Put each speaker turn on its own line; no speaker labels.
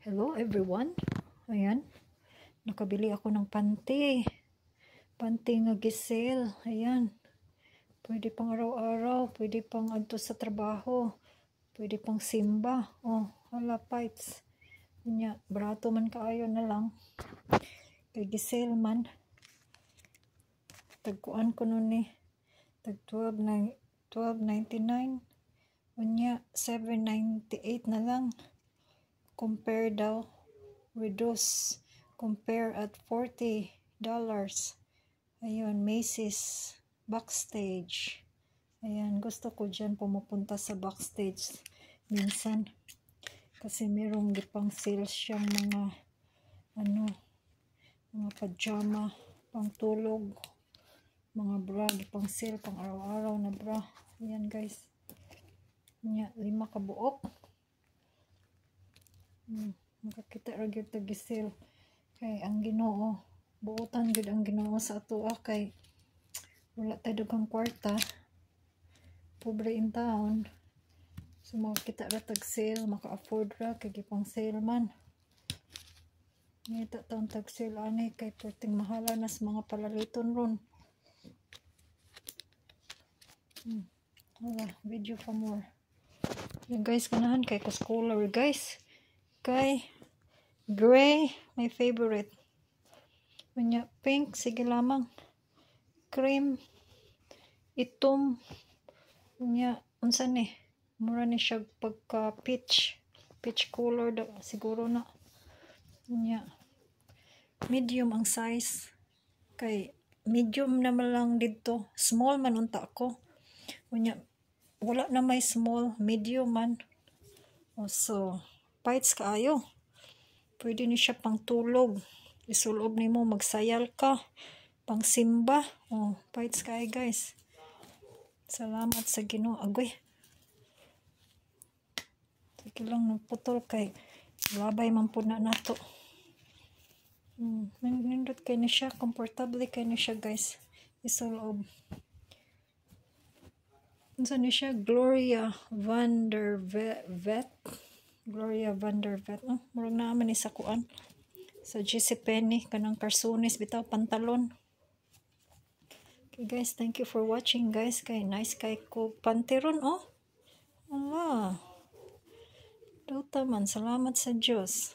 Hello everyone. Ayan. Nakabili ako ng panty. Panty nga gisel. Ayan. Pwede pang araw-araw. Pwede pang adto sa trabaho. Pwede pang simba. Oh, hala pites. Nya, barato man kaayo na lang. Kay gisel man. Tagkuan ko nun ni. Tag 12.99. Unya, 7.98 na lang. Compare daw. Reduce. Compare at $40. Ayun, Macy's. Backstage. Ayan, gusto ko dyan pumupunta sa backstage. Minsan. Kasi merong gipang sales siyang mga mga pajama, pang tulog, mga bra, gipang sale, pang araw-araw na bra. Ayan guys. Nya, 5 kabuok. Makakita ra gyud ta gisel. Kay ang Ginoo, buotan gyud ang Ginoo sa atoa kay wala tay dugang kwarta. Pobre in town. So makakita ra tag sale, maka-afford ra kay gipang sale man. Ngita taon tag sale ani kay perting mahala na sa mga palaliton ron. Wala, video for more. Yan guys, ganahan kay kus color guys. Kay gray, my favorite. Unya, pink, sige lamang. Cream, itom. Unya, unsa ni? Mura ni siya pagka peach. Peach color daw, siguro na. Unya, medium ang size. Kay medium naman lang dito. Small man unta ako. Unya, wala na may small, medium man. So, pites kaayo. Pwede ni siya pang tulog. Isulob ni mo, magsayal ka. Pang simba. Oh, pites kaayo guys. Salamat sa Ginoo. Agoy. Sige lang, nagputol kay labay man po na nato. Nindot kay na siya. Comfortable kay na siya guys. Isulob. Unsa ni siya? Gloria Vandervet. Gloria Vandervet. Oh, murag naman ni sa kuan. Sa JCPenney. Kanang Carsones. Bitaw pantalon. Okay guys, thank you for watching guys. Kay nice kay ko pantiron oh. Allah. Dauta man. Salamat sa Diyos.